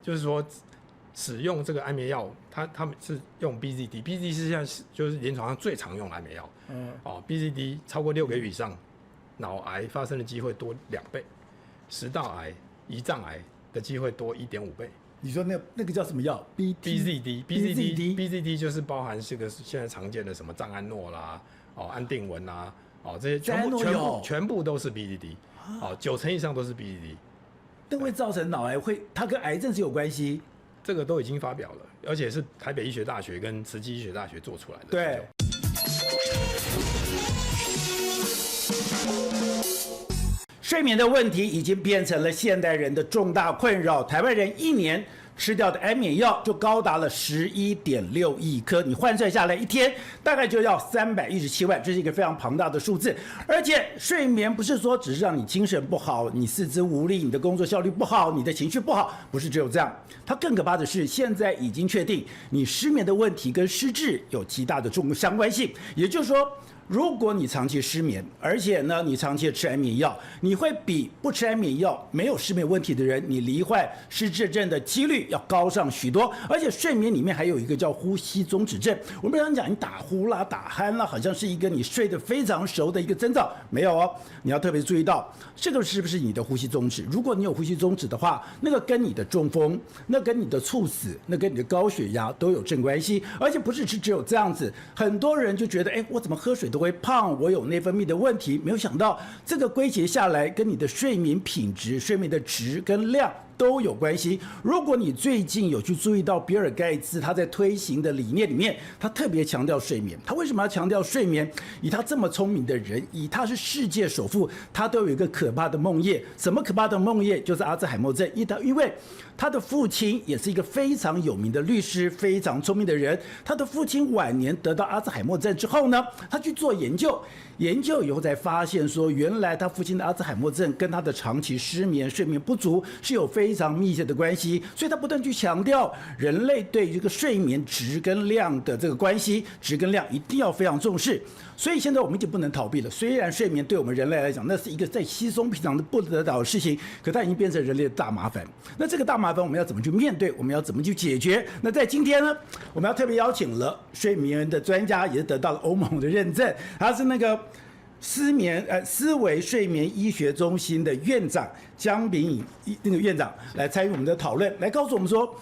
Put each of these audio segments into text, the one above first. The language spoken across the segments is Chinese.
就是說使用這個安眠藥，他們是用 BZD 是現在就是臨床上最常用的安眠藥。BZD 超過6個月以上，腦癌發生的機會多2倍，食道癌、胰臟癌的機會多1.5倍。你說那個叫什麼藥 ？BZD 就是包含这個現在常見的什麼贊安諾啦、安定文啦，這些全部都是 BZD， 90%以上都是 BZD。那會造成腦癌它跟癌症是有關係？這個都已經發表了，而且是台北醫學大學跟慈濟醫學大學做出來的。對。睡眠的問題已經變成了現代人的重大困擾。台灣人1年吃掉的安眠藥就高達了11.6億顆，你換算下來，一天大概就要317萬，這是一個非常龐大的數字。而且睡眠不是說只是讓你精神不好、你四肢無力、你的工作效率不好、你的情緒不好，不是只有這樣。它更可怕的是，現在已經確定你失眠的問題跟失智有極大的相關性，也就是說，如果你長期失眠，而且呢你長期吃安眠藥，你会比不吃安眠药没有失眠問題的人，你罹患失智症的幾率要高上許多。而且睡眠裡面還有一個叫呼吸中止症，我們常講你打呼啦、打鼾啦，好像是一個你睡得非常熟的一個徵兆，沒有哦，你要特別注意到這個是不是你的呼吸中止。如果你有呼吸中止的話，那個跟你的中風、那跟你的猝死、那跟你的高血壓都有正關係。而且不是只有這樣子，很多人就覺得，我怎麼喝水都會胖，我有內分泌的問題，沒有想到這個歸結下來跟你的睡眠品質、睡眠的質跟量都有關係。如果你最近有去注意到比爾蓋茨他在推行的理念裡面，他特別強調睡眠。他為什麼要強調睡眠？以他這麼聰明的人，以他是世界首富，他都有一個可怕的夢魘。什麼可怕的夢魘？就是阿茲海默症。因為他的父親也是一個非常有名的律師，非常聰明的人。他的父親晚年得到阿茲海默症之後呢，他去做研究以後才發現說，原來他父親的阿茲海默症跟他的長期失眠、睡眠不足是有非常密切的關係。所以他不斷去強調人類對這個睡眠質跟量的這個關係，質跟量一定要非常重視。所以現在我們已經不能逃避了。雖然睡眠對我們人類來講，那是一個再稀鬆平常的不得了的事情，可它已經變成人類的大麻煩。那這個大麻煩我們要怎麼去面對？我們要怎麼去解決？那在今天呢，我們要特別邀請了睡眠的專家，也是得到了歐盟的認證，他是那個思維睡眠醫學中心的院長江秉穎那個院長來參與我們的討論，來告訴我們說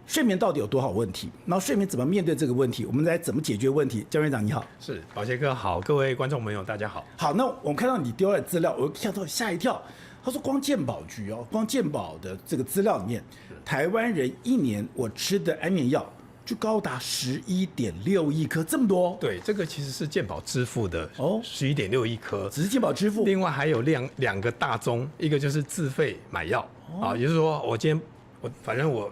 睡眠到底有多少問題，然後睡眠怎麼面對這個問題，我們來怎麼解決問題。江院長你好。是，寶傑哥好，各位觀眾朋友大家好。好，那我們看到你丟了資料，我嚇一跳。他說光健保局光健保的這個資料裡面，台灣人1年我吃的安眠藥就高達11.6億顆，這麼多。對，這個其實是健保支付的11.6億顆，只是健保支付。另外還有兩個大宗，一個就是自費買藥也就是說反正我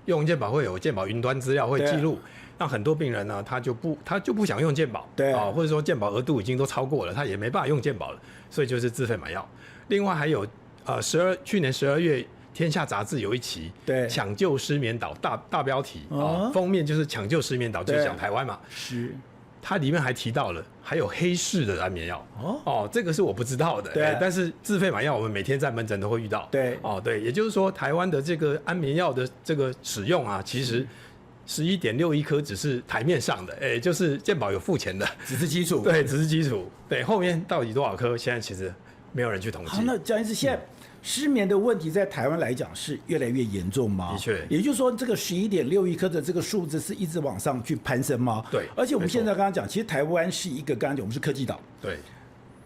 用健保會有健保雲端資料會記錄，那很多病人呢他就不想用健保，對或者說健保額度已經都超過了，他也沒辦法用健保了，所以就是自費買藥。另外還有去年12月。天下雜誌有一期搶救失眠島，大標題封面就是搶救失眠島，就是講台灣嘛。是，它裡面還提到了還有黑市的安眠藥這個是我不知道的。對，但是自費買藥我們每天在門診都會遇到。對，也就是說台灣的這個安眠藥的這個使用其實11.6億顆只是台面上的，就是健保有付錢的，只是基礎。對，只是基礎。对，後面到底多少顆，現在其實沒有人去統計。好，那江醫師現在。失眠的問題在台灣來講是越來越嚴重嗎？的確，也就是說，這個11.6億顆的這個數字是一直往上去攀升嗎？對。而且我們現在剛剛講，其實台灣是一個剛剛講我們是科技島，對。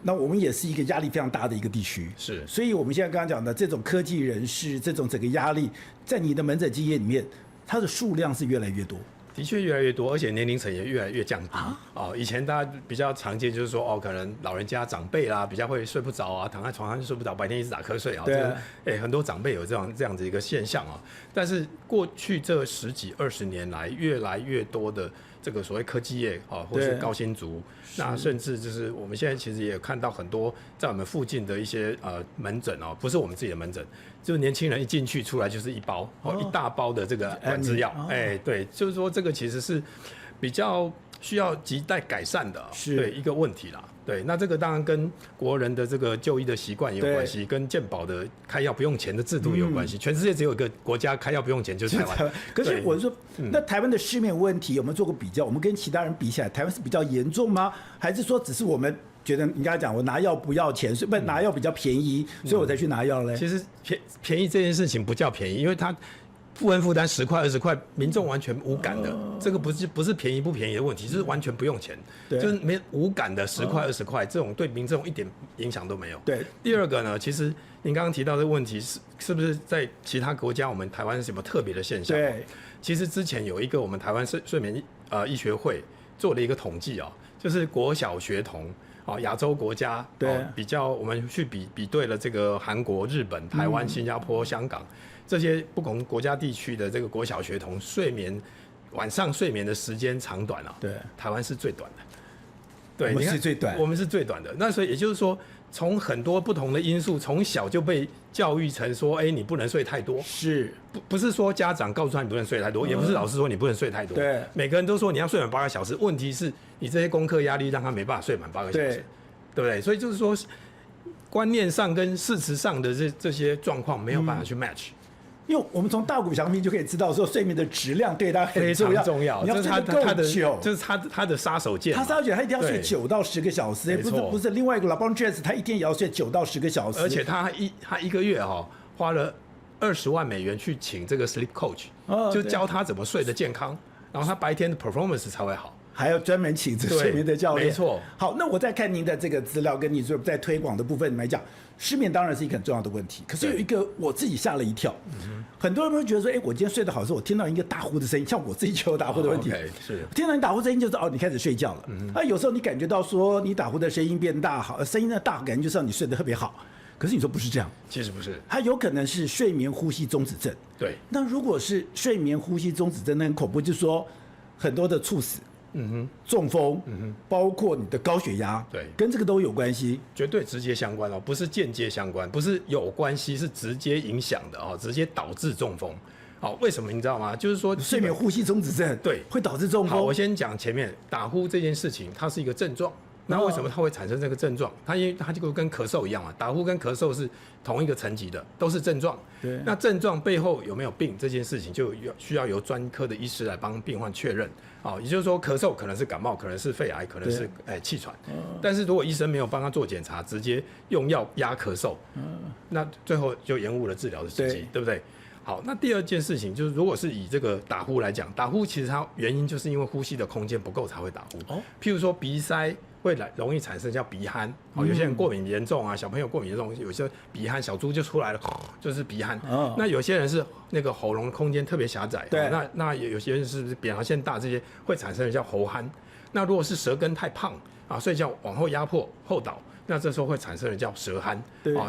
那我們也是一個壓力非常大的一個地區，是。所以我們現在剛剛講的這種科技人士，這種整個壓力，在你的門診經驗裡面，它的數量是越來越多。的確越來越多，而且年齡層也越來越降低以前大家比較常見就是說可能老人家長輩啦比較會睡不着躺在床上就睡不着，白天一直打瞌睡很多長輩有這樣子一個現象但是過去這10幾20年來，越來越多的這個所謂科技業或是高薪族，那甚至就是我們現在其實也有看到很多在我們附近的一些門診不是我們自己的門診，就是年輕人一進去出來就是一包一大包的這個管制藥，對，就是說這個其實是比較需要亟待改善的，是對一個問題啦。對，那這個當然跟國人的這個就醫的習慣也有關係，跟健保的開藥不用錢的制度也有關係。全世界只有一個國家開藥不用錢，就是台灣。可是我說，那台灣的失眠問題有沒有做過比較？我們跟其他人比起來，台灣是比較嚴重嗎？還是說只是我們覺得你剛才講，我拿藥不要錢，所以拿藥比較便宜，所以我才去拿藥嘞？其實便宜這件事情不叫便宜，因為它部分負擔10塊20塊，民眾完全無感的，這個不是便宜不便宜的問題，就是完全不用錢，就是沒無感的10塊20塊，這種對民眾一點影響都沒有。對，第二個呢，其實您剛剛提到的問題是不是在其他國家，我們台灣是什麼特別的現象？對，其實之前有一個我們台灣睡眠醫學會做了一個統計就是國小學童亞洲國家比較，我們去比對了這個韓國、日本、台灣、新加坡、香港。這些不同國家地區的這個國小學童晚上睡眠的時間長短對，台灣是最短的。對，我們是最短，我們是最短的。那所以也就是說，從很多不同的因素，從小就被教育成說，你不能睡太多。是，不是說家長告訴他你不能睡太多，也不是老師說你不能睡太多。對，每個人都說你要睡滿8個小時。問題是你這些功課壓力讓他沒辦法睡滿8個小時，對不對？所以就是說，觀念上跟事實上的這些狀況沒有辦法去 match。因為我們從大谷翔平就可以知道，說睡眠的質量對他很重要。非常重要，你要睡得夠久，就是他的殺手鐧。他杀手鐧，他一定要睡9到10個小時。不是另外一個 LeBron James， 他一天也要睡9到10個小時。而且他一個月花了20萬美元去請這個 sleep coach，就教他怎麼睡得健康，然後他白天的 performance 才會好。還要專門請這睡眠的教練。沒錯。好，那我再看您的這個資料，跟你說在推廣的部分來講，失眠當然是一個很重要的問題。可是有一個我自己嚇了一跳，很多人會覺得說，我今天睡得好的時候，我聽到一個打呼的聲音，像我自己就有打呼的問題。是。聽到你打呼聲音，就是你開始睡覺了。有時候你感覺到說你打呼的声音變大，聲音的大，感覺就是讓你睡得特別好。可是你說不是這樣，其實不是，它有可能是睡眠呼吸中止症。對。那如果是睡眠呼吸中止症，那很恐怖，就是說很多的猝死。中風，包括你的高血壓，對，跟這個都有關係，絕對直接相關不是間接相關，不是有關係，是直接影響的直接導致中風。為什麼你知道嗎？就是說睡眠呼吸中止症，對，會導致中風。好，我先講前面打呼這件事情，它是一個症狀。那為什麼它會產生這個症狀？因為它就跟咳嗽一樣嘛，打呼跟咳嗽是同一個層級的，都是症狀。對。那症狀背後有沒有病這件事情，就需要由專科的醫師來幫病患確認。也就是說，咳嗽可能是感冒，可能是肺癌，可能是氣喘。但是如果醫生沒有幫他做檢查，直接用藥壓咳嗽，那最後就延誤了治療的時機，對不對？好，那第二件事情就是，如果是以這個打呼來講，打呼其實它原因就是因為呼吸的空間不夠才會打呼。譬如說鼻塞會容易產生叫鼻鼾，有些人過敏嚴重啊，小朋友過敏嚴重，有些鼻鼾，小豬就出來了，就是鼻鼾。那有些人是那個喉嚨空間特別狹窄，對，那有些人是扁桃腺大，這些會產生的叫喉鼾。那如果是舌根太胖睡覺往後壓迫後倒，那這時候會產生的叫舌鼾。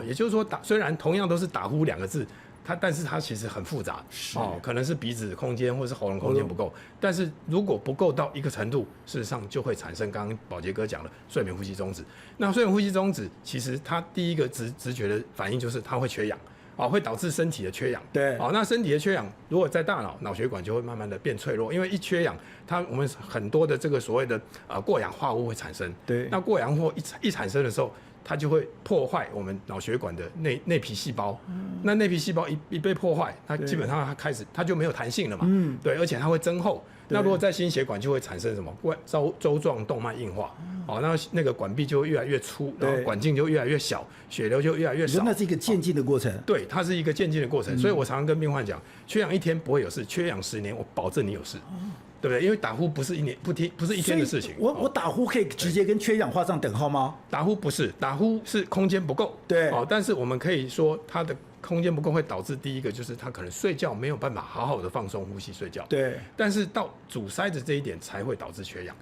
也就是說雖然同樣都是打呼2個字。但是它其實很複雜可能是鼻子空間或是喉嚨空間不夠，但是如果不夠到一個程度，事實上就會產生剛剛寶傑哥講的睡眠呼吸中止。那睡眠呼吸中止，其實它第一個直覺的反應就是它會缺氧會導致身體的缺氧。對，那身體的缺氧如果在大腦血管就會慢慢的變脆弱，因為一缺氧，我們很多的這個所謂的過氧化物會產生。對，那過氧化物一產生的時候，它就會破壞我們腦血管的內皮細胞。那內皮細胞一被破壞，它基本上它就沒有彈性了嘛。對，而且它會增厚。那如果在心血管就會產生什麼粥狀動脈硬化。那個管壁就會越來越粗，然後管徑就越來越小，血流就越來越少。那是一個漸進的過程。對，它是一個漸進的過程。所以我常常跟病患講，缺氧1天不會有事，缺氧10年我保證你有事。對不對？因為打呼不是一天的事情。我打呼可以直接跟缺氧畫上等號嗎？打呼不是，打呼是空間不夠。對。但是我們可以說它的空間不夠會導致第一個就是他可能睡覺沒有辦法好好的放鬆呼吸睡覺。對。但是到阻塞的這一點才會導致缺氧。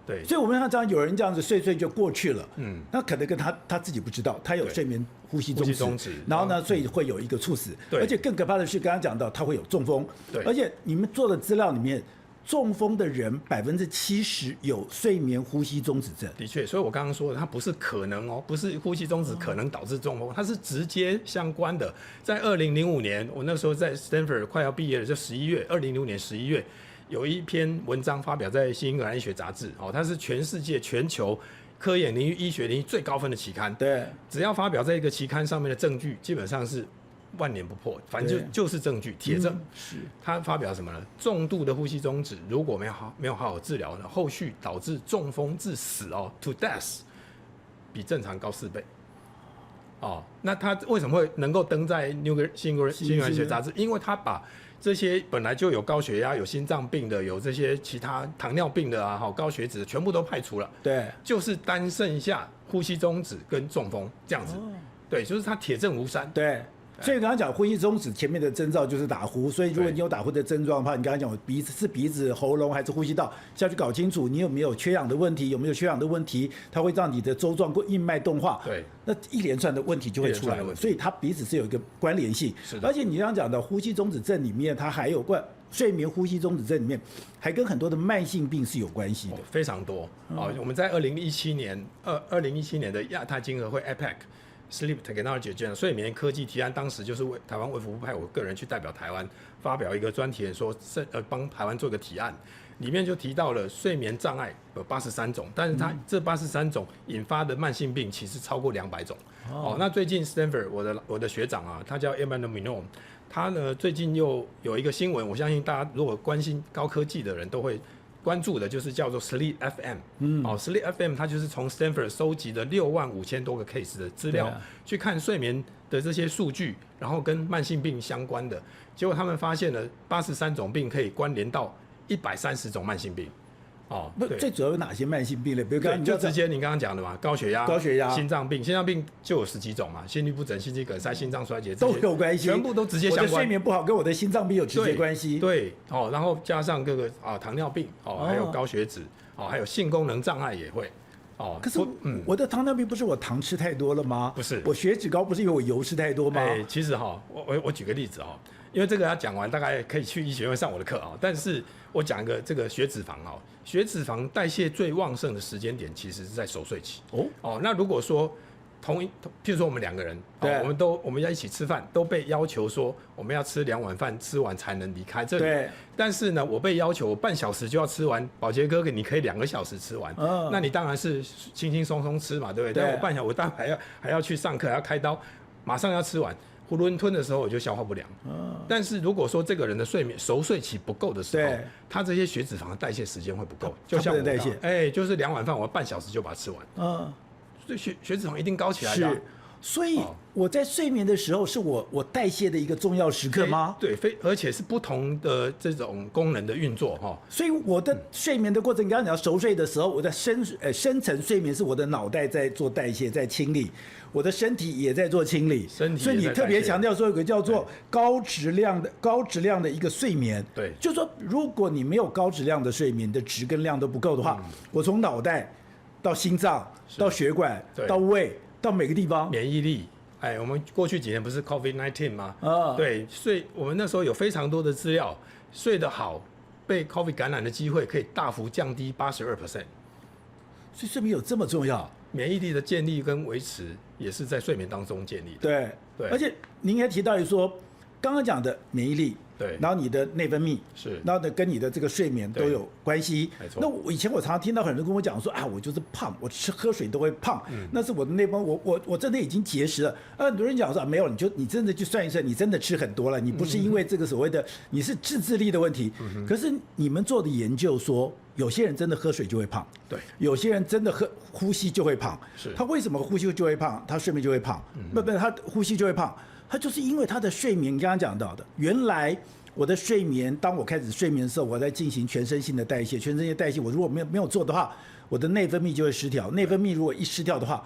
對。所以我們像有人這樣子睡就過去了。那可能跟他自己不知道，他有睡眠呼吸中止，然後呢，所以會有一個猝死。對。而且更可怕的是，剛剛講到他會有中風。對。而且你們做的資料裡面，中風的人70%有睡眠呼吸中止症。的確，所以我剛剛說的，它不是可能不是呼吸中止可能導致中風，它是直接相關的。在2005年，我那時候在 Stanford 快要畢業了，就2005年11月，有一篇文章發表在《新英格蘭醫學雜誌》哦，它是全世界全球科研領域、醫學領域最高分的期刊。对，只要發表在一個期刊上面的證據，基本上是萬年不破，反正就是證據，鐵證。是。他發表什麼呢？重度的呼吸中止如果沒有好好治療呢，後續導致中風致死哦 ，to death， 比正常高4倍。哦，那他為什麼會能夠登在新英格蘭醫學雜誌？因為他把這些本來就有高血壓、有心臟病的、有這些其他糖尿病的啊、高血脂的全部都排除了。对，就是单剩下呼吸中止跟中風這樣子。對，就是他鐵證如山。对。所以剛剛講呼吸中止前面的徵兆就是打呼，所以如果你有打呼的症狀的話，你剛剛講鼻子、喉嚨還是呼吸道，下去搞清楚你有沒有缺氧的問題，有沒有缺氧的問題，它會讓你的周狀硬脈動化，對，那一連串的問題就會出來了。所以它彼此是有一個關聯性。是的。而且你剛剛講的呼吸中止症裡面，它還有睡眠呼吸中止症裡面，還跟很多的慢性病是有關係的，非常多。我們在2017年的亞太經合會 APEC。Sleep Technology 這樣睡眠科技提案，當時就是台灣衛福部派我個人去代表台灣發表一個專題演說，幫台灣做一個提案，裡面就提到了睡眠障礙有83種，但是它這83種引發的慢性病其實超過200種。那最近 Stanford 我的學長啊，他叫 Emmanuel Mignone， 他呢最近又有一個新聞，我相信大家如果關心高科技的人都會關注的，就是叫做 Sleep FM。Sleep FM 它就是從 Stanford 收集的65000多個 case 的資料，去看睡眠的這些數據，然後跟慢性病相關的，結果他們發現了83種病可以關聯到130種慢性病。最主要有哪些慢性病呢？比如剛就直接你剛剛講的嘛，高血壓、心臟病就有10幾種嘛，心律不整、心肌梗塞、心臟衰竭都有關係，全部都直接相關。我的睡眠不好跟我的心臟病有直接關係。對，然後加上各個糖尿病還有高血脂還有性功能障礙也會。可是我的糖尿病不是我糖吃太多了嗎？不是，我血脂高不是因為我油吃太多嗎？其實我舉個例子因為這個要講完，大概可以去醫學院上我的課但是我講一個這個血脂肪血脂肪代謝最旺盛的時間點其實是在熟睡期。那如果說譬如說我們2個人，我們要一起吃飯，都被要求說我們要吃2碗飯，吃完才能離開這裡。對。但是呢，我被要求我半小時就要吃完，寶傑哥你可以2個小時吃完。那你當然是輕輕鬆鬆吃嘛，對不對？但我半小時，我待會還要去上課，還要開刀，馬上要吃完。囫圇吞的時候我就消化不良。但是如果說這個人的熟睡期不夠的時候，他這些血脂肪的代謝時間會不夠，就像我代謝，就是2碗飯我半小時就把它吃完。所以血脂肪一定高起來的。是，所以我在睡眠的时候是我代謝的一個重要時刻嗎？對，而且是不同的這種功能的運作所以我的睡眠的過程，你剛剛講熟睡的時候，我的深層睡眠是我的腦袋在做代謝，在清理，我的身體也在做清理。所以你特別強調說有個叫做高質量的一個睡眠。對，就是說如果你沒有高質量的睡眠，你的質跟量都不夠的話，我從腦袋到心臟到血管到胃到每個地方，免疫力，我們過去幾年不是 COVID-19 嗎？對，我們那時候有非常多的資料，睡得好，被 COVID 感染的機會可以大幅降低82%。所以睡眠有這麼重要？免疫力的建立跟維持也是在睡眠當中建立的。對，而且您還提到說，剛剛講的免疫力。對，然後你的內分泌是，然後呢跟你的這個睡眠都有關係。沒錯。那我以前常常聽到很多人跟我講說我就是胖，我喝水都會胖，那是我的內分泌，我真的已經結石了。很多人講說没有，你真的去算一算，你真的吃很多了，你不是因為這個所謂的你是自制力的問題。可是你們做的研究說，有些人真的喝水就會胖，對，有些人真的呼吸就會胖。是，他為什麼呼吸就會胖？他睡眠就會胖？不，他呼吸就會胖，他就是因為他的睡眠，你剛剛講到的，原來。我的睡眠，當我開始睡眠的時候，我在進行全身性的代謝。全身性的代謝，我如果沒有做的話，我的內分泌就會失調。內分泌如果一失調的話，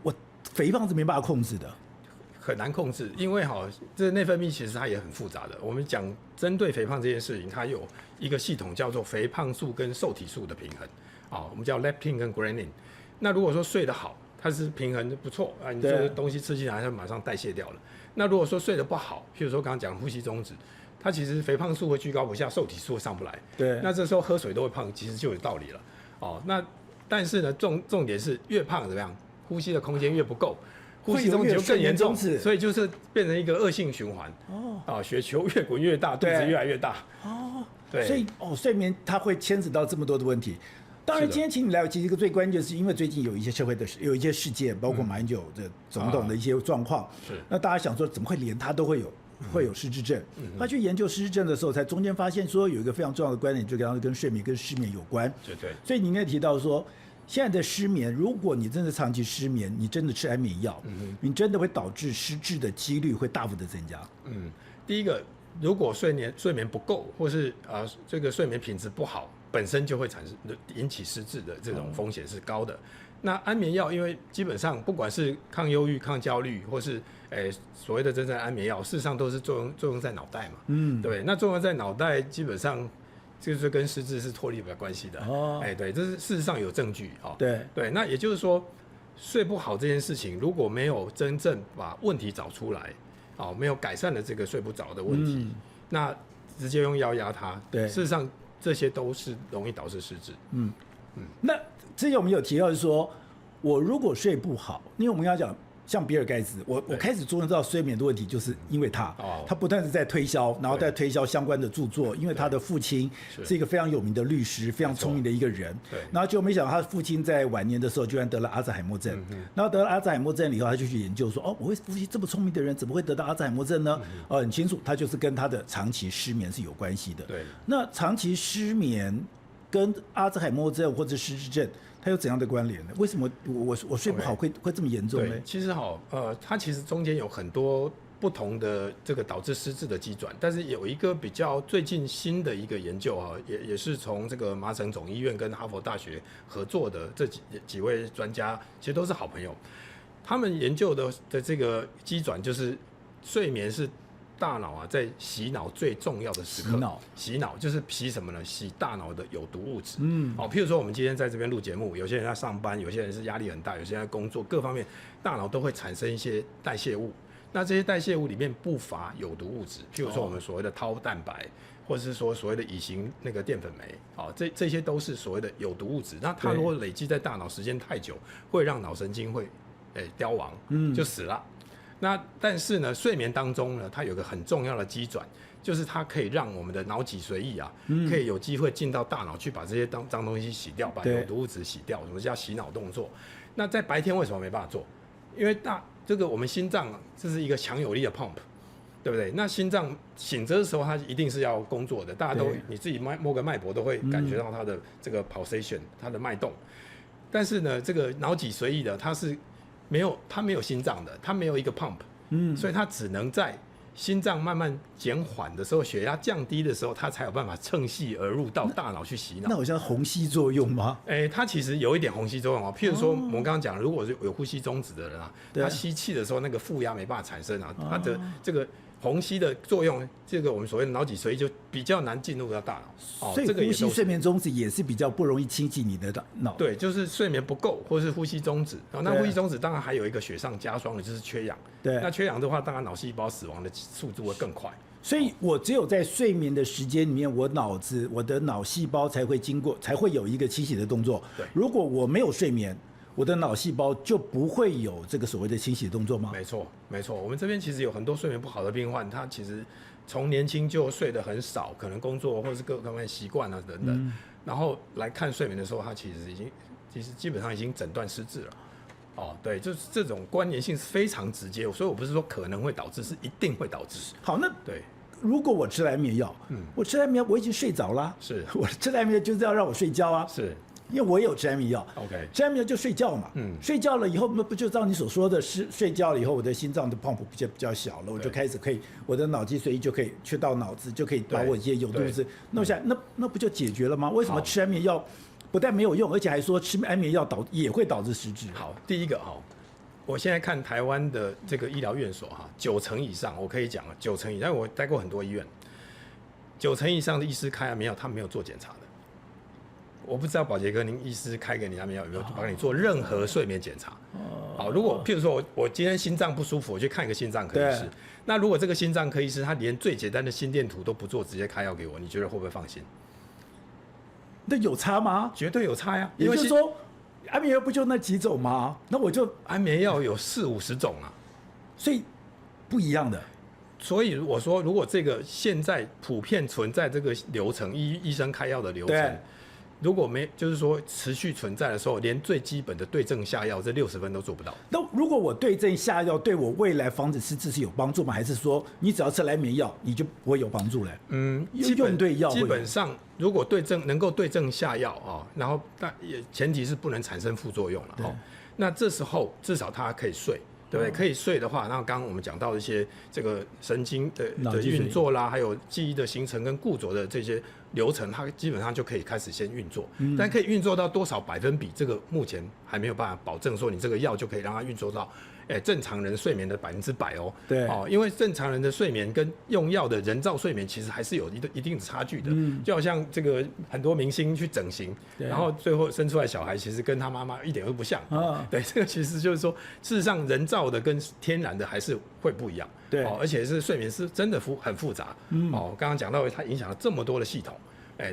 我肥胖是沒辦法控制的，很難控制。因為這內分泌其實它也很複雜的。我們講針對肥胖這件事情，它有一個系統叫做肥胖素跟受體素的平衡。我們叫 leptin 跟 ghrelin。那如果說睡得好，它是平衡不錯你這個東西吃進來，它馬上代謝掉了。那如果說睡得不好，譬如說剛剛講呼吸中止。它其實肥胖素會居高不下，受體素會上不來。對，那這時候喝水都會胖，其實就有道理了。那但是呢，重點是越胖怎麼樣，呼吸的空間越不夠，呼吸中止就更嚴重，所以就是變成一個惡性循環。血球越滾越大，肚子越來越大。對，所以睡眠它會牽扯到這麼多的問題。當然，今天請你來，其實一個最關鍵的是，因為最近有一些社會的有一些事件，包括馬英九的總統的一些狀況，是那大家想說，怎麼會連他都会有失智症？他去研究失智症的時候，才中間發現說有一個非常重要的觀點，就剛剛跟睡眠跟失眠有關。對。所以您也提到說，現在的失眠，如果你真的長期失眠，你真的吃安眠藥，你真的會導致失智的幾率會大幅的增加。第一個，如果睡眠不夠，或是這個睡眠品質不好，本身就会引起失智的這種風險是高的。那安眠藥，因為基本上不管是抗憂鬱、抗焦慮，或是所謂的真正安眠药，事實上都是作用在腦袋嘛，对。那作用在腦袋，基本上就是跟失智是脫離不了關係的。对，這是事實上有證據。對。那也就是說，睡不好這件事情，如果沒有真正把問題找出來，沒有改善了這個睡不着的問題，那直接用藥壓它，對，事實上這些都是容易導致失智。那之前我們有提到是說，我如果睡不好，因为我们要講像比爾蓋茨，我開始注意到睡眠的問題，就是因為他不斷的在推銷，然後在推銷相關的著作，因為他的父親是一個非常有名的律師，非常聰明的一個人，然後就沒想到他父親在晚年的時候居然得了阿茲海默症，然後得了阿茲海默症以後，他就去研究說，我父親這麼聰明的人怎麼會得到阿茲海默症呢？很清楚，他就是跟他的長期失眠是有關係的。對，那長期失眠跟阿茲海默症或者失智症，它有怎樣的關聯呢？為什麼我睡不好會這麼嚴重呢？其實它其實中間有很多不同的這個導致失智的機轉，但是有一個比較最近新的一個研究也是從這個麻省總醫院跟哈佛大學合作的這幾位專家，其實都是好朋友。他們研究的這個機轉就是睡眠是大腦在洗腦最重要的時刻。洗腦就是洗什麼呢？洗大腦的有毒物質。譬如說我們今天在這邊錄節目，有些人在上班，有些人是壓力很大，有些人在工作，各方面大腦都會產生一些代謝物。那這些代謝物裡面不乏有毒物質，譬如說我們所謂的tau蛋白，或者是說所謂的乙型那個澱粉酶，這些都是所謂的有毒物質。那它如果累積在大腦時間太久，會讓腦神經會凋亡，就死了。那但是呢，睡眠當中呢，它有個很重要的機轉，就是它可以讓我們的腦脊髓液可以有機會進到大腦去把這些髒東西洗掉，把有毒物質洗掉，什麼叫洗腦動作？那在白天為什麼沒辦法做？因為這個我們心臟這是一個強有力的 pump， 對不對？那心臟醒着的時候，它一定是要工作的，大家都你自己摸個脈搏都會感覺到它的這個 pulsation， 它的脈動。但是呢，這個腦脊髓液的它沒有心臟的，它沒有一個 pump，所以它只能在心臟慢慢減緩的時候，血壓降低的時候，它才有辦法趁隙而入到大腦去洗腦。那好像虹吸作用嗎？它其實有一點虹吸作用譬如說，我們剛剛講，如果是有呼吸中止的人他吸氣的時候，那個負壓沒辦法產生它的這個虹吸的作用，這個我們所謂的腦脊髓就比較難進入到大腦。所以呼吸睡眠中止也是比較不容易親近你的腦。對，就是睡眠不夠，或是呼吸中止。那呼吸中止當然還有一個雪上加霜的，就是缺氧。對，那缺氧的話，當然腦細胞死亡的速度會更快。所以我只有在睡眠的時間裡面，我的腦細胞才會有一個清洗的動作。對，如果我沒有睡眠，我的腦細胞就不會有這個所謂的清洗的動作嗎？沒錯。我們這邊其實有很多睡眠不好的病患，他其實從年輕就睡得很少，可能工作或是各方面習慣啊等等，然後來看睡眠的時候，他其實基本上已經診斷失智了。對，就是這種關聯性是非常直接，所以我不是說可能會導致，是一定會導致。好，那對，如果我吃了安眠藥，我吃了安眠藥，我已經睡着了，是我吃了安眠藥就是要讓我睡覺啊，是。因為我也有吃安眠藥 ，OK， 吃安眠藥就睡覺嘛，睡覺了以後，那不就照你所說的，是睡覺了以後，我的心臟的 pump 比較小了，我就開始可以，我的腦脊髓液就可以去到腦子，就可以把我一些有毒物質弄下來，那不就解決了嗎？為什麼吃安眠藥不但沒有用，而且還說吃安眠藥也會導致失智？好，第一個我現在看台灣的這個醫療院所90%以上，我可以講了90%以上，因為我待過很多醫院，90%以上的醫師開安眠藥，他沒有做檢查的。我不知道寶傑哥，您醫師開給你安眠藥有沒有幫你做任何睡眠檢查？好，如果譬如說我今天心臟不舒服，我去看一個心臟科醫師，那如果這個心臟科醫師他連最簡單的心電圖都不做，直接開藥給我，你覺得會不會放心？那有差嗎？絕對有差呀！也就是說，安眠藥不就那幾種嗎？那我就安眠藥有40-50種啊，所以不一樣的。所以我說，如果這個現在普遍存在這個流程，醫生開藥的流程，如果沒就是說持續存在的時候，連最基本的對症下藥這60分都做不到。那如果我对症下药，对我未来防止失智是有幫助嗎？還是說你只要吃安眠藥，你就不會有幫助嘞？用對藥基本上如果能夠對症下藥啊，然後但也前提是不能產生副作用了哈。那這時候至少他可以睡。對不对？可以睡的話，那剛剛我們講到一些這個神經的運作啦，還有記憶的形成跟固着的這些流程，它基本上就可以開始先運作。但可以運作到多少百分比，這個目前還沒有辦法保證說你這個藥就可以讓它運作到正常人睡眠的100%哦。對哦，因為正常人的睡眠跟用藥的人造睡眠其實還是有一定的差距的。就好像这個很多明星去整形，然後最後生出來小孩，其實跟他媽媽一點都不像。對，這個其實就是說，事實上人造的跟天然的還是會不一樣。對，而且是睡眠是真的很複雜。剛剛講到它影響了這麼多的系統。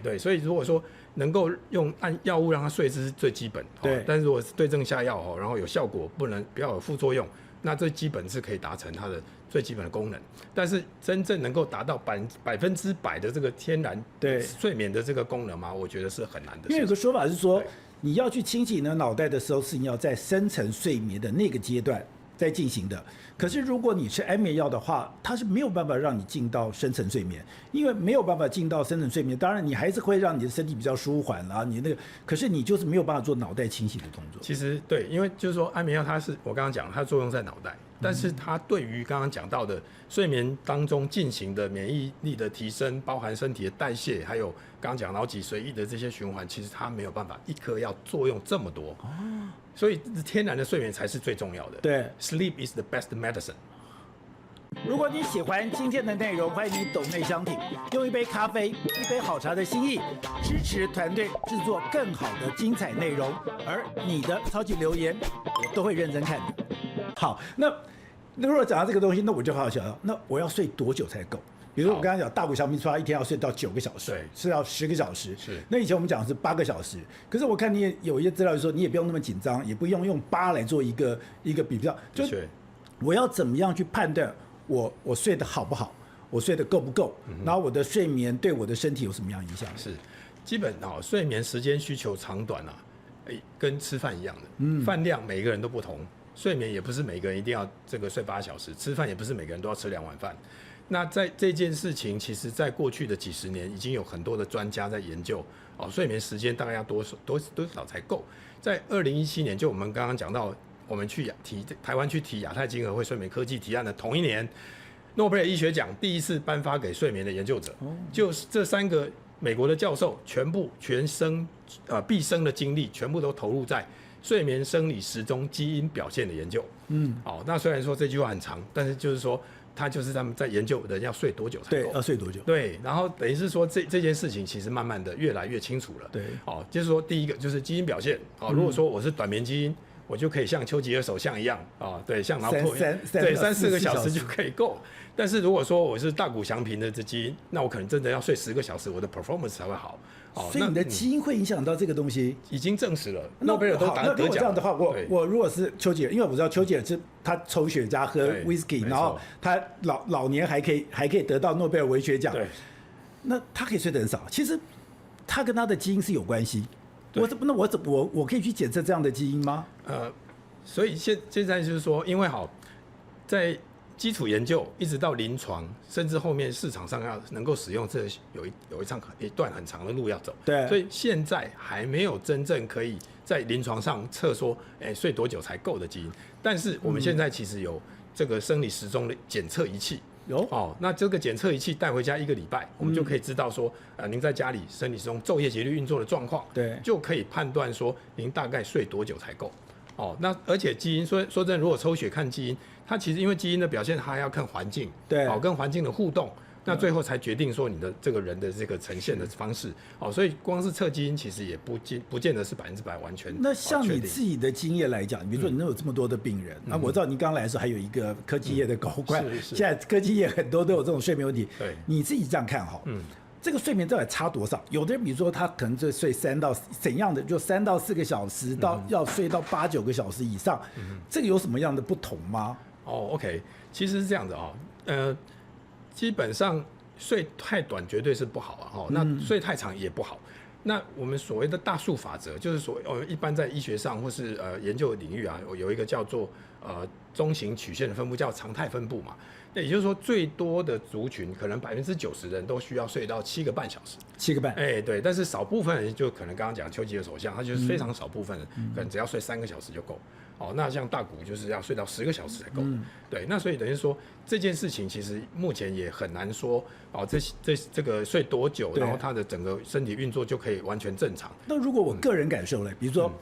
對，所以如果說能夠按藥物讓他睡，這是最基本。對，但是如果是对症下藥，然後有效果，不要有副作用，那這基本是可以達成它的最基本的功能。但是真正能夠達到100%的這個天然睡眠的這個功能嘛，我覺得是很難的。因為有個說法是說，你要去清洗你的腦袋的時候，是你要在深層睡眠的那個階段在進行的。可是如果你吃安眠藥的話，它是沒有辦法讓你進到深層睡眠，因為沒有辦法進到深层睡眠，当然你還是會讓你的身體比較舒緩啦，你那個，可是你就是沒有辦法做腦袋清洗的動作。其實對，因为就是说安眠藥我剛剛講它作用在腦袋，但是它對於剛剛講到的睡眠當中進行的免疫力的提升，包含身體的代謝，還有剛剛講腦脊髓液的這些循環，其實它沒有辦法一顆藥作用這麼多。所以天然的睡眠才是最重要的。對 ，Sleep is the best medicine。如果你喜歡今天的內容，歡迎你抖內相挺，用一杯咖啡、一杯好茶的心意，支持團隊製作更好的精彩內容。而你的超級留言，我都會認真看的。好，那如果講到這個東西，那我就好想，那我要睡多久才夠？比如說我剛剛講大谷翔平說他一天要睡到9個小時，睡到10個小時。是。那以前我們講的是8個小時，可是我看你也有一些資料說，你也不用那麼緊張，也不用8來做一個比較。就我要怎麼樣去判斷我睡得好不好，我睡得夠不夠，然後我的睡眠對我的身體有什麼樣影響？是，基本睡眠時間需求長短啊，跟吃飯一樣的，飯量每個人都不同，睡眠也不是每個人一定要這個睡8小時，吃飯也不是每個人都要吃2碗飯。那在這件事情，其實在過去的幾十年，已經有很多的專家在研究睡眠時間大概要多少才夠。在2017年，就我們剛剛講到，我們去台灣去提亞太經合會睡眠科技提案的同一年，諾貝爾醫學獎第一次頒發給睡眠的研究者，就是這3個美國的教授，全生畢生的精力全部都投入在睡眠生理時鐘基因表現的研究。那雖然說這句話很長，但是就是說。他們在研究人要睡多久才夠？對，要睡多久？對，然後等於是說這件事情其實慢慢的越來越清楚了。對，就是說第一個就是基因表現。如果說我是短眠基因，我就可以像丘吉爾首相一樣對，像毛破一樣，對，3-4個小時就可以夠。但是如果說我是大谷翔平的這基因，那我可能真的要睡10個小時，我的 performance 才會好。所以你的基因會影響到這個東西，已經證實了，諾貝爾都得獎了。那如果這樣的話，我如果是丘吉爾，因為我知道丘吉爾是他抽雪茄喝 whisky， 然後他老年還可以得到諾貝爾文學獎，那他可以睡得很少。其實他跟他的基因是有關係。我可以去檢測這樣的基因嗎？所以現在就是說，因為在基礎研究一直到臨床，甚至後面市場上要能夠使用，這有一段很長的路要走。對，所以現在還沒有真正可以在臨床上測說，睡多久才夠的基因。但是我們現在其實有這個生理時鐘的檢測儀器。那這個檢測儀器帶回家1個禮拜，我們就可以知道說，您在家裡生理時鐘晝夜節律運作的狀況，對，就可以判斷說您大概睡多久才夠。那而且基因說真的，如果抽血看基因，它其實因為基因的表現，它還要看環境，對，跟環境的互動，那最後才決定說你的這個人的這個呈現的方式。所以光是測基因其實也不見得是100%完全。那像你自己的經驗來講，比如說你能有這麼多的病人，那我知道你剛來的時候還有一個科技業的高官，現在科技業很多都有這種睡眠問題，對，你自己這樣看哈，這個睡眠到底差多少？有的人比如說他可能就睡3到怎樣的，就3到4個小時，到要睡到8-9個小時以上，這個有什麼樣的不同嗎？OK， 其實是這樣的基本上睡太短絕對是不好啊，那睡太長也不好。那我們所謂的大數法則，就是說一般在醫學上或是研究領域啊，有一個叫做中型曲線的分布，叫常態分布嘛。那也就是說，最多的族群可能90%的人都需要睡到7個半小時。7個半，对，但是少部分人就可能剛剛講丘吉爾首相，他就是非常少部分人，可能只要睡3個小時就夠。那像大谷就是要睡到10個小時才夠。對，那所以等於說這件事情其實目前也很難說這個睡多久，然後他的整個身體運作就可以完全正常。那如果我個人感受呢，比如說。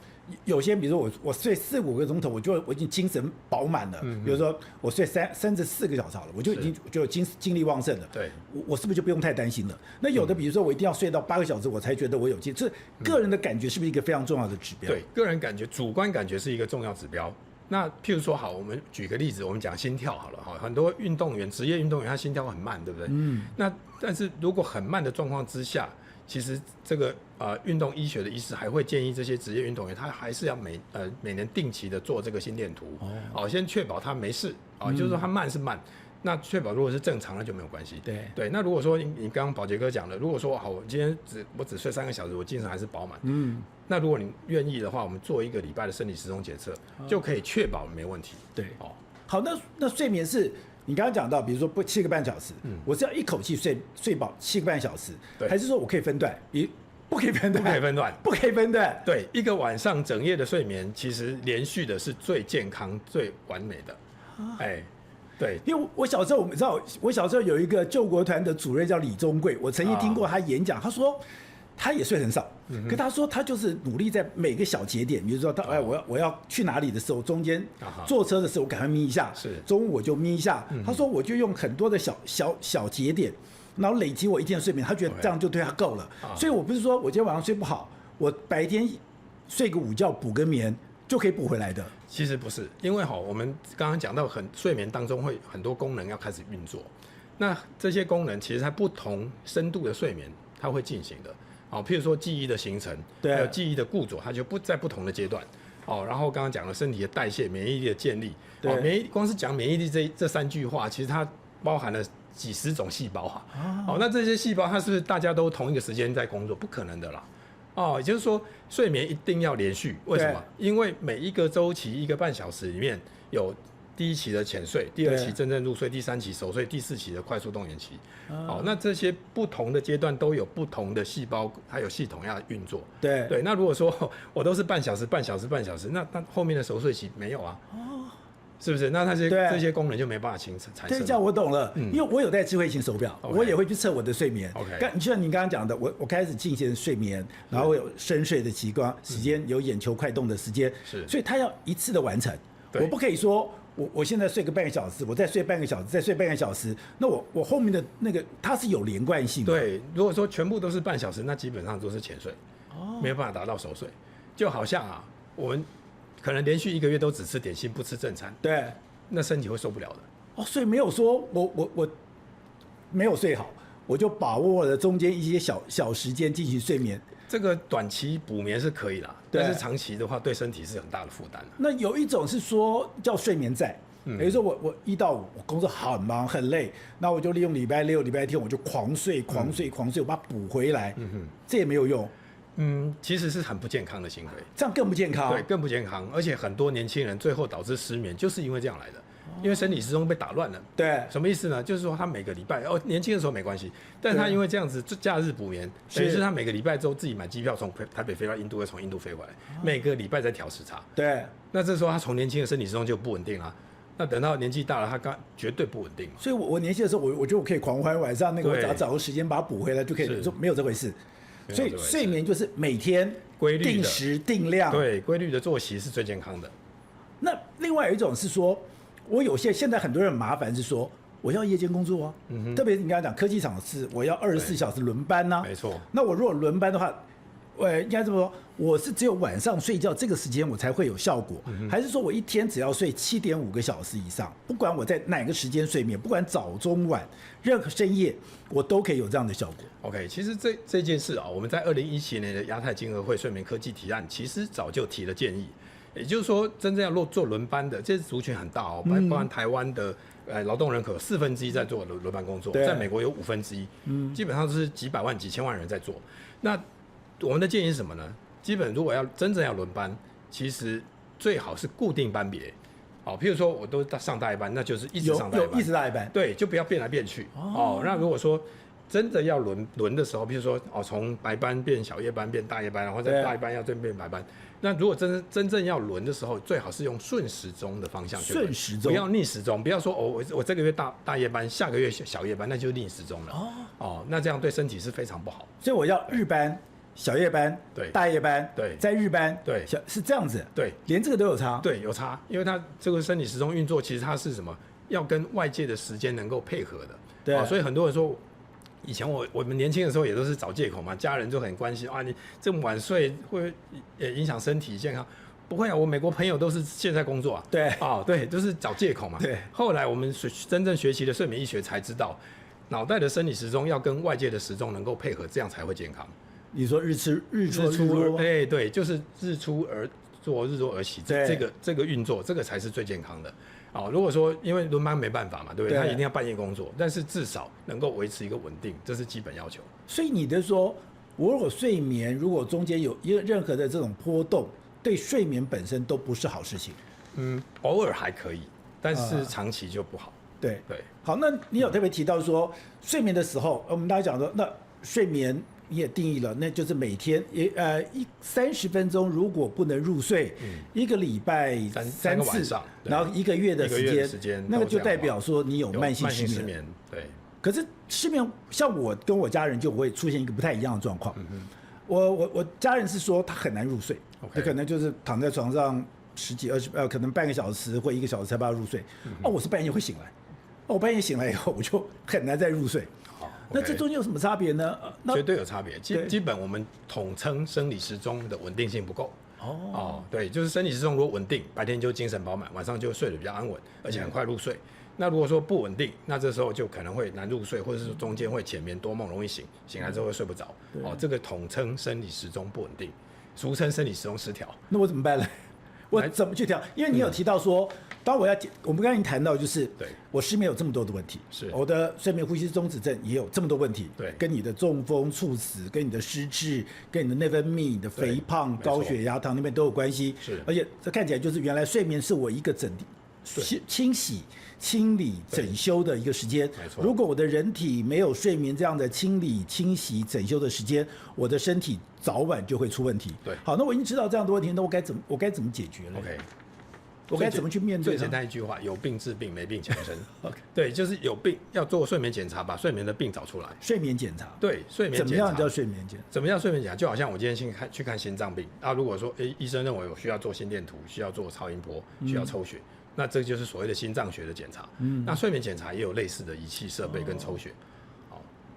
有些，比如说我睡4、5個鐘頭，我已經精神飽滿了。比如說我睡3至4個小時好了，我就已經就精力旺盛了。對，我是不是就不用太擔心了？那有的，比如說我一定要睡到8個小时，我才覺得我有勁。這個人的感覺是不是一個非常重要的指標？對，個人感覺、主觀感覺是一個重要指標。那譬如說，好，我們舉個例子，我們講心跳好了哈，很多運動員、職業運動員他心跳很慢，對不對？那但是如果很慢的狀況之下，其實這個運動醫學的醫師還會建議這些職業運動員，他還是要每年定期的做這個心電圖，先確保他沒事就是說他慢是慢，那確保如果是正常那就沒有關係。對，那如果說你剛剛寶傑哥講的，如果說好，我今天我只睡3個小時，我精神還是飽滿，那如果你願意的話，我們做1個禮拜的生理時鐘檢測，就可以確保沒問題。對，好，那睡眠是。你剛剛講到，比如說7個半小時，我是要一口氣睡飽7個半小時，還是說我可以分段？不可以分段，不可以分段。對，一個晚上整夜的睡眠，其實連續的是最健康、最完美的。對，因為我小時候，我们知道，我小时候有一個救國團的主任叫李宗貴，我曾經聽過他演講，他說他也睡很少。可他說他就是努力在每個小節點，比如說我要去哪裡的時候，中間坐車的時候我趕快眯一下，中午我就眯一下。他說我就用很多的小節點，然後累積我一天的睡眠，他覺得這樣就對他夠了。所以我不是說我今天晚上睡不好，我白天睡個午覺補個眠就可以補回來的。其實不是，因為我們剛剛講到睡眠當中會很多功能要開始運作，那這些功能其實在不同深度的睡眠它會進行的。譬如說記憶的形成，還有記憶的固着，它就不在不同的階段。然後剛剛講了身體的代謝、免疫力的建立，光是講免疫力這3句話，其實它包含了幾十種細胞那這些細胞它是不是大家都同一個時間在工作？不可能的啦。也就是說睡眠一定要連續，為什麼？因為每一個週期1個半小時裡面有第1期的淺睡，第2期真正入睡，第3期熟睡，第4期的快速動眼期。那這些不同的階段都有不同的細胞還有系統要運作。對，那如果說我都是半小時，那後面的熟睡期沒有啊？是不是？那這些功能就沒辦法產生。這叫我懂了，因為我有戴智慧型手錶，我也會去測我的睡眠。就像你剛剛講的，我開始進行睡眠，然後有深睡的習慣，時間有眼球快動的時間，所以它要一次的完成。我不可以說我現在睡個半個小時，我再睡半個小時，再睡半個小時，那我後面的那個它是有連貫性的。對，如果說全部都是半小時，那基本上都是淺睡，沒有辦法達到熟睡。就好像我們可能連續1個月都只吃點心不吃正餐，對，那身體會受不了的。所以沒有說我沒有睡好，我就把握了中間一些小時間進行睡眠。這個短期補眠是可以啦，但是長期的話對身體是很大的負擔。那有一種是說叫睡眠債，比如說我1到5我工作很忙很累，那我就利用禮拜6、禮拜天我就狂睡，我把它補回來，這也沒有用。其實是很不健康的行為，這樣更不健康。對，更不健康，而且很多年輕人最後導致失眠，就是因為這樣來的。因為生理時鐘被打亂了。對，什麼意思呢？就是說他每個禮拜年輕的時候沒關係，但是他因為這樣子假日補眠，等於是他每個禮拜之後自己買機票從台北飛到印度，又從印度飛回來，每個禮拜在調時差。對，那這時候他從年輕的生理時鐘就不穩定了。那等到年紀大了，他絕對不穩定。所以我年輕的時候，我覺得我可以狂歡，晚上那個我只要找個時間把它補回來就可以，說沒有這回事。所以睡眠就是每天規律、定時定量，對，規律的作息是最健康的。那另外有一種是說，我現在很多人很麻煩是說，我要夜間工作啊，特別是你剛才講科技廠是我要24小時輪班啊，沒錯。那我如果輪班的話，應該這麼說，我是只有晚上睡覺這個時間我才會有效果，還是說我一天只要睡7.5個小時以上，不管我在哪個時間睡眠，不管早中晚，任何深夜，我都可以有這樣的效果。OK， 其實這件事我們在2017年的亞太經合會睡眠科技提案，其實早就提了建議，也就是說，真正要做輪班的，這族群很大包含台灣的勞動人口有1/4在做輪班工作，在美國有1/5，基本上是幾百萬、幾千萬人在做。那我們的建議是什麼呢？基本如果要真正要輪班，其實最好是固定班別。譬如說我都上大夜班，那就是一直上大夜班，一直大夜班，对，就不要變來變去。那如果說真的要輪的時候，譬如說從白班變小夜班变大夜班，然後在大夜班要真變白班，那如果真正要輪的時候，最好是用順時鐘的方向去輪，順時鐘，不要逆時鐘，不要說我這個月大夜班，下個月小夜班，那就逆時鐘了。那這樣對身體是非常不好。所以我要日班。小夜班，对，大夜班，对，在日班，对，是這樣子，对，連這個都有差，對，有差，因為它這個生理時鐘運作，其實它是什麼？要跟外界的時間能夠配合的，對，所以很多人說，以前我們年輕的時候也都是找借口嘛，家人就很關心啊，你這麼晚睡會影響身體健康，不會啊，我美國朋友都是現在工作啊，對，對，就是找借口嘛，對，後來我們真正學習的睡眠醫學才知道，腦袋的生理時鐘要跟外界的時鐘能夠配合，這樣才會健康。你說日出而對，就是日出而作，日落而息，這個運作，這個才是最健康的。如果說因為輪班沒辦法嘛，對不對？他一定要半夜工作，但是至少能夠維持一個穩定，這是基本要求。所以你的說，我如果睡眠如果中間有任何的這種波動，对睡眠本身都不是好事情。偶爾還可以，但是長期就不好。对。好，那你有特別提到說，睡眠的時候，我們大家講說，那睡眠。你也定義了，那就是每天30分鐘，如果不能入睡，一個禮拜3次，然後1個月的時間，那個就代表說你有慢性失眠。對。可是失眠，像我跟我家人就會出現一個不太一樣的狀況。我家人是說他很難入睡，他可能就是躺在床上10幾20可能半個小時或1個小時才把他入睡。我是半夜會醒來，我半夜醒來以後我就很難再入睡。那這中間有什麼差別呢？絕對有差別。基本我們統稱生理時鐘的穩定性不夠。對，就是生理時鐘如果穩定，白天就精神飽滿，晚上就睡得比較安穩，而且很快入睡。那如果說不穩定，那這時候就可能會難入睡，或者是中間會淺眠多夢，容易醒來之後會睡不着。這個統稱生理時鐘不穩定，俗稱生理時鐘失調。那我怎麼辦呢？我怎麼去調？因為你有提到說，當我們剛才已經談到，就是我失眠有這麼多的問題，是我的睡眠呼吸中止症也有這麼多問題，對，跟你的中風、猝死、跟你的失智、跟你的內分泌、你的肥胖、高血壓、糖尿病都有關係，是，而且這看起来就是原來睡眠是我一個清洗、清理、整修的一個時間。如果我的人體沒有睡眠這樣的清理、清洗、整修的時間，我的身體早晚就會出問題。对，好，那我已經知道這樣的問題，那我該怎麼解決呢？ OK， 我該怎麼去面對？最簡單一句話：有病治病，沒病強身。OK， 对，就是有病要做睡眠檢查，把睡眠的病找出來。睡眠檢查，对，睡眠檢查怎麼樣叫睡眠檢查？怎麼樣睡眠檢查？就好像我今天去看心臟病啊，如果說醫生認為我需要做心電圖，需要做超音波，需要抽血。那這就是所謂的心臟學的檢查。那睡眠檢查也有類似的儀器設備跟抽血。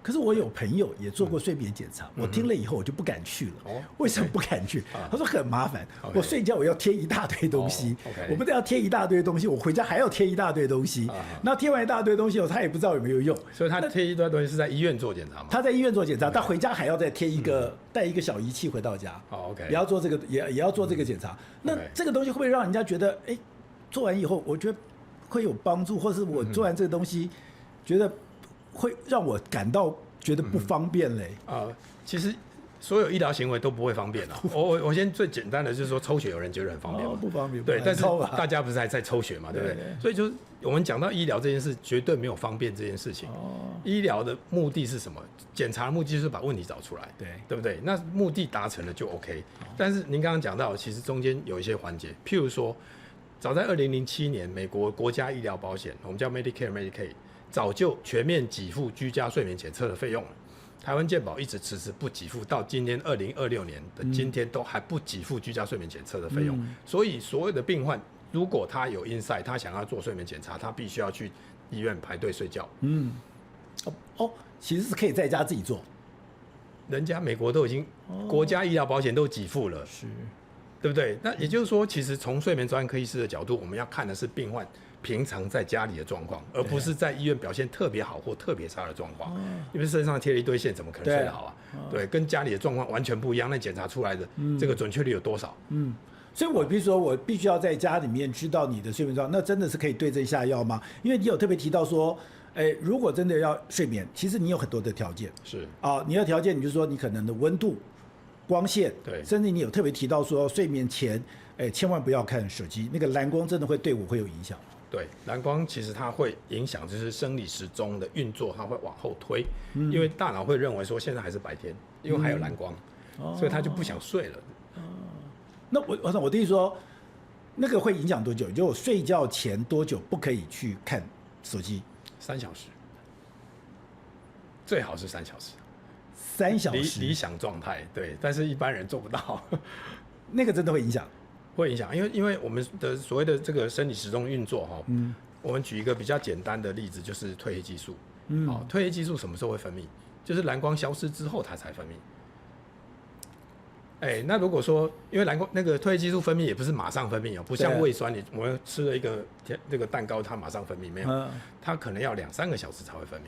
可是我有朋友也做過睡眠檢查，我聽了以後我就不敢去了。為什麼不敢去？他說很麻煩，我睡覺我要貼一大堆東西，我不但要貼一大堆東西，我回家還要貼一大堆東西。那貼完一大堆東西後，他也不知道有沒有用。所以他貼一堆東西是在醫院做檢查嗎？他在醫院做檢查，他回家還要再貼帶一個小儀器回到家。也要做這個，也要做這個檢查。那這個東西會不會讓人家覺得，做完以後我覺得會有幫助，或是我做完這個東西覺得會讓我感到覺得不方便嘞？其實所有醫療行為都不會方便啊。我先最簡單的就是說，抽血有人覺得很方便嗎？不方便。對，但是大家不是還在抽血嘛，對不對？所以就是我們講到醫療這件事，絕對沒有方便這件事情。醫療的目的是什麼？檢查的目的就是把問題找出來，對不對？那目的達成了就 OK。但是您剛剛講到，其實中間有一些環節，譬如說，早在2007年，美國國家醫療保險，我們叫 Medicare，早就全面給付居家睡眠檢測的費用了。台灣健保一直遲遲不給付，到今天2026年的今天都還不給付居家睡眠檢測的費用。所以所有的病患，如果他有 insight， 他想要做睡眠檢查，他必須要去醫院排隊睡覺。其實是可以在家自己做。人家美國都已經國家醫療保險都給付了。是。對不對？那也就是說，其實從睡眠專科醫師的角度，我們要看的是病患平常在家裡的狀況，而不是在醫院表現特別好或特別差的狀況。因為身上貼了一堆線，怎麼可能睡得好啊？對，跟家裡的狀況完全不一樣。那檢查出來的這個準確率有多少？所以我比如說我必須要在家裡面知道你的睡眠狀況，那真的是可以对症下藥嗎？因為你有特別提到說，如果真的要睡眠，其實你有很多的條件。是啊，你的條件，你就是說你可能的溫度、光線，对，甚至你有特別提到說睡眠前，千萬不要看手機，那個藍光真的會對我會有影響。对，藍光其實它會影響，就是生理時鐘的運作，它會往後推，因為大腦會認為說現在還是白天，因為還有藍光，所以它就不想睡了。那我的意思說，那個會影響多久？就我睡覺前多久不可以去看手機？3小時，最好是3小時。3小時理想狀態，對，但是一般人做不到。那個真的會影響。會影響，因為我們的所謂的這個生理時鐘運作哈，我們舉一個比較簡單的例子，就是褪黑激素。褪黑激素什麼時候會分泌？就是藍光消失之後它才分泌。那如果說因為藍光那個褪黑激素分泌也不是馬上分泌哦，不像胃酸，我們吃了一個這個蛋糕它馬上分泌，沒有，它可能要2-3個小時才會分泌。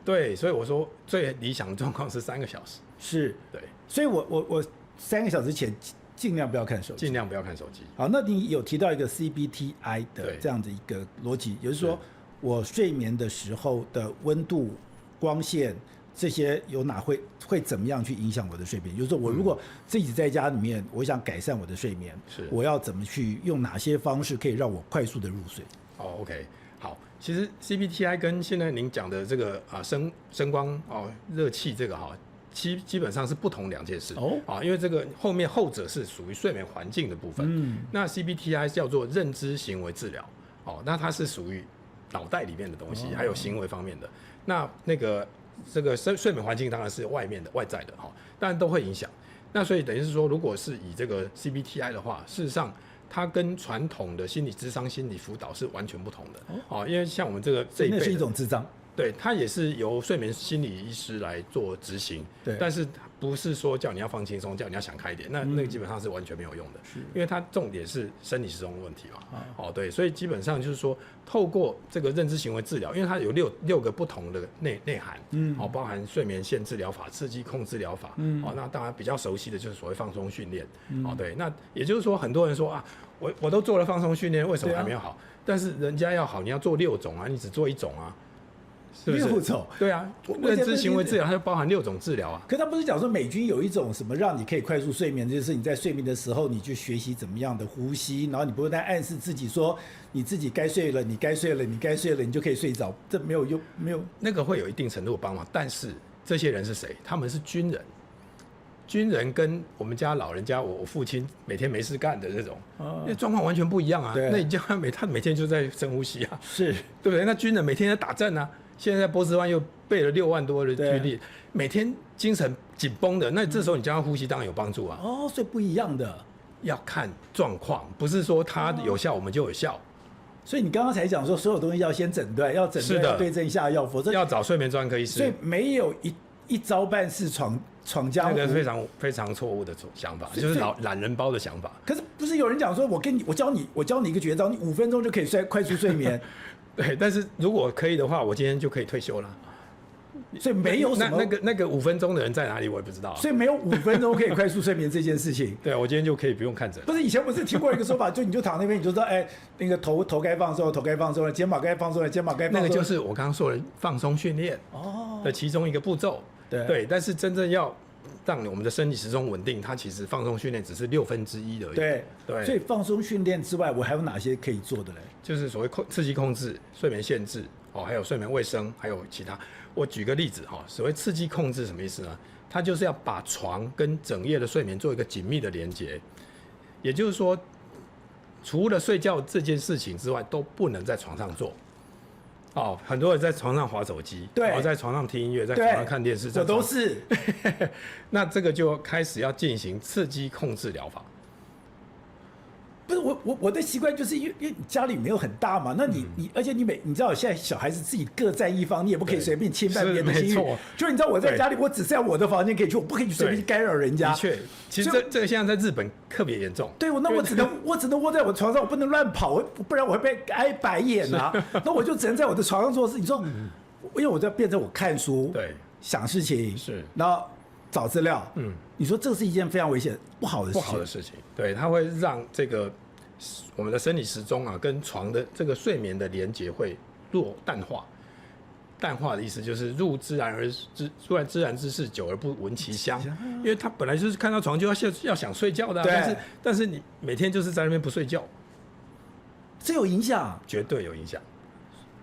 對，所以我說最理想的狀況是3個小時。是，对，所以我3個小時前。盡量不要看手機。盡量不要看手機。好，那你有提到一個 CBTI 的這樣的一個邏輯，也就是說，我睡眠的時候的溫度、光線這些有哪會怎麼樣去影響我的睡眠？就是說我如果自己在家裡面，我想改善我的睡眠，我要怎麼去用哪些方式可以讓我快速的入睡？哦 ，OK， 好，其實 CBTI 跟現在您講的這個聲光熱氣這個哈。基本上是不同2件事因為這個後者是屬於睡眠環境的部分，那 CBTI 叫做認知行為治療，那它是屬於腦袋裡面的東西，還有行為方面的。那個這個睡眠環境當然是外面的外在的當然都會影響。那所以等於是說，如果是以這個 CBTI 的話，事實上它跟傳統的心理諮商、心理輔導是完全不同的因為像我們這一輩的，那是一種諮商。對，它也是由睡眠心理醫師來做執行，但是不是說叫你要放輕鬆，叫你要想開一點，那個基本上是完全沒有用的，因為它重點是生理時鐘的問題嘛。對，所以基本上就是說，透過這個認知行為治療，因為它有六個不同的內涵，包含睡眠限制療法、刺激控制療法，那當然比較熟悉的就是所謂放鬆訓練，對，那也就是說，很多人說啊，我都做了放鬆訓練，為什麼還沒有好？但是人家要好，你要做6種啊，你只做1種啊。是6種，對啊，認知行為治療它就包含6種治療啊。可他不是講說美軍有一種什麼讓你可以快速睡眠，就是你在睡眠的時候，你去學習怎麼樣的呼吸，然後你不會再暗示自己說你自己該睡了，你該睡了，你該睡了，你就可以睡着，這沒有用，沒有那個會有一定程度的幫忙。但是這些人是誰？他們是軍人，軍人跟我們家老人家，我父親每天沒事幹的這種，那狀況完全不一樣啊。那你叫他每天就在深呼吸啊，是對不對？那軍人每天在打仗啊。現在波斯灣又備了6萬多的軍力，每天精神緊繃的，那這時候你叫他呼吸當然有幫助啊。所以不一樣的，要看狀況，不是說它有效我們就有效。所以你剛剛才講說，所有東西要先診斷，要診斷，要對症下藥，否則要找睡眠專科醫師。所以沒有一招半式闖江湖，那個非常非常錯誤的想法，就是懶人包的想法。可是不是有人講說，我教你一個絕招，你5分鐘就可以快速睡眠。對，但是如果可以的話，我今天就可以退休了。所以沒有什么那個5分鐘的人在哪裡，我也不知道。所以沒有5分鐘可以快速睡眠這件事情。對，我今天就可以不用看診。不是以前不是聽過一個說法，就你就躺那邊，你就說，那個頭該放鬆，頭該放鬆了，肩膀該放鬆了，肩膀該放鬆了。那個就是我剛剛說的放鬆訓練的其中一個步驟。對，但是真正要讓我們的生理時鐘穩定，它其實放鬆訓練只是1/6而已。對，所以放鬆訓練之外，我還有哪些可以做的嘞？就是所謂刺激控制、睡眠限制，還有睡眠衛生，還有其他。我舉個例子所謂刺激控制什麼意思呢？它就是要把床跟整夜的睡眠做一個緊密的連接，也就是說，除了睡覺這件事情之外，都不能在床上做。很多人在床上滑手機，在床上聽音樂，在床上看電視，我都是。那這個就開始要進行刺激控制療法。不是我的習慣就是因為你家裡沒有很大嘛，那你而且你知道現在小孩子自己各占一方，你也不可以隨便侵犯別人的心慾。就你知道我在家裡，我只剩下我的房間可以去，我不可以隨便去干擾人家。的確，其實這個現在在日本特別嚴重。對，那我只能窩在我床上，我不能亂跑，不然我會被挨白眼啊。那我就只能在我的床上做事。你說，因為我在變成我看書，想事情，然後找資料，你說這是一件非常危險、不好的事情。對，它會讓這個我們的生理時鐘啊，跟床的這個睡眠的連結會淡化。淡化的意思就是入自然之室，久而不聞其香。因為他本來就是看到床就要想睡覺的、啊，但是你每天就是在那邊不睡覺，這有影響，絕對有影響。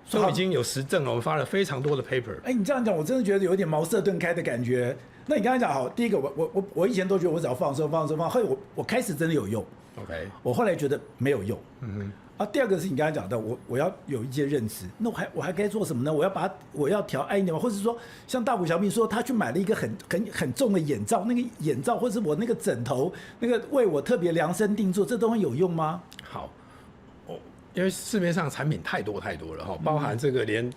所以已經有實證了，我們發了非常多的 paper。你這樣講，我真的覺得有點茅塞頓開的感覺。那你剛才講好，第一個，我以前都覺得我只要放鬆，後來我開始真的有用。OK， 我後來覺得沒有用。第二個是你剛才講的，我要有一些認知，那我還該做什麼呢？我要調暗一點嗎？或者說像大谷翔平說，他去買了一個很重的眼罩，那個眼罩或者是我那個枕頭，那個為我特別量身定做，這東西有用嗎？好。因為市面上產品太多了哈，包含這個連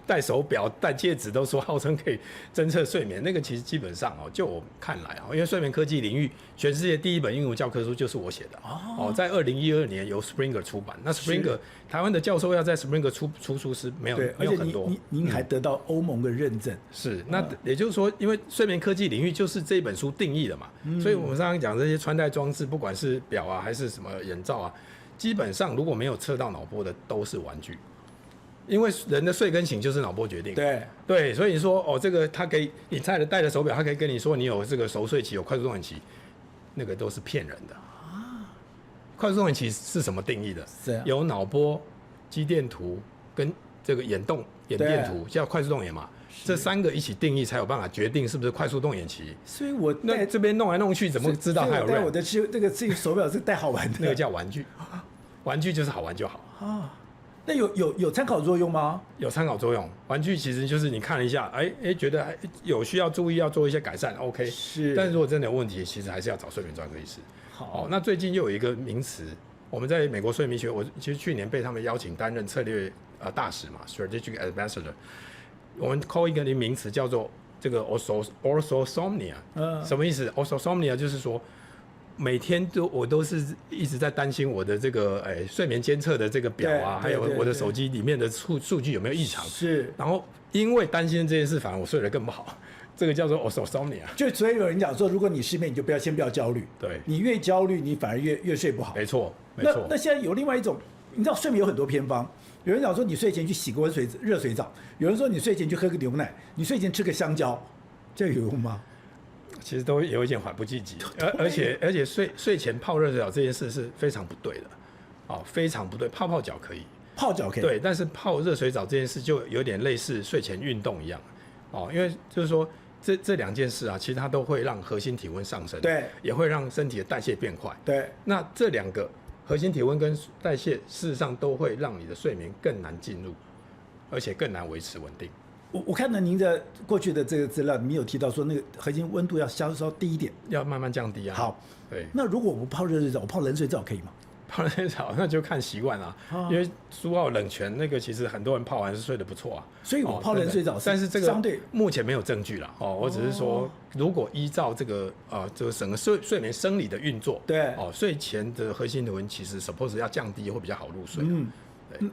戴手錶、戴戒指都說號稱可以偵測睡眠，那個其實基本上哦，就我看來啊，因為睡眠科技領域全世界第一本英文教科書就是我寫的哦，在2012年由 Springer 出版。那 Springer 台灣的教授要在 Springer 出書是沒有很多，您還得到歐盟的認證。是，那也就是說，因為睡眠科技領域就是這本書定義的嘛，所以我們剛剛講這些穿戴裝置，不管是錶啊還是什麼眼罩啊。基本上如果沒有測到腦波的都是玩具，因為人的睡跟醒就是腦波決定。對，所以你說哦，這個他給你戴的手錶，他可以跟你說你有這個熟睡期，有快速動眼期，那個都是騙人的啊。快速動眼期是什麼定義的？有腦波、肌電圖跟這個眼電圖叫快速動眼嘛。這三個一起定義才有辦法決定是不是快速動眼期。所以我那這邊弄來弄去，怎麼知道它有 REM？ 我的這個手錶是戴好玩的，那個叫玩具。玩具就是好玩就好啊。那有參考作用嗎？有參考作用。玩具其實就是你看了一下，覺得有需要注意，要做一些改善 ，OK。是。但是如果真的有問題，其實還是要找睡眠專科醫師。好。那最近又有一個名詞，我們在美國睡眠學，我其實去年被他們邀請擔任策略大使嘛 ，Strategic Ambassador。我們 call 一個名詞叫做這個 orthosomnia。什麼意思 ？orthosomnia 就是說。每天我都是一直在擔心我的這個睡眠監測的這個錶啊，還有我的手機裡面的數據有沒有異常。是，然後因為擔心這件事，反而我睡得更不好。這個叫做 orthosomnia。就所以有人講說，如果你失眠，你就先不要焦慮。對，你越焦慮，你反而越睡不好。沒錯。那現在有另外一種，你知道睡眠有很多偏方。有人講說，你睡前去洗個熱水澡；有人說你睡前去喝個牛奶；你睡前吃個香蕉，這有用嗎？其實都有一點緩不濟急，而且睡前泡熱水澡這件事是非常不對的，非常不對。泡腳可以，泡腳可以，對，但是泡熱水澡這件事就有點類似睡前運動一樣，因為就是說這兩件事啊，其實它都會讓核心體溫上升，對，也會讓身體的代謝變快，對。那這兩個核心體溫跟代謝，事實上都會讓你的睡眠更難進入，而且更難維持穩定。我看到您的過去的這個資料，你有提到說那個核心溫度要稍低一點，要慢慢降低啊。好，對。那如果我不泡熱水澡，我泡冷水澡可以嗎？泡冷水澡那就看習慣啦，因為蘇澳冷泉那個其實很多人泡完是睡得不錯啊。所以我泡冷水澡，但是這個相對目前沒有證據啦。我只是說，如果依照這個這個整個睡眠生理的運作，對，睡前的核心體溫其實 suppose 要降低，會比較好入睡。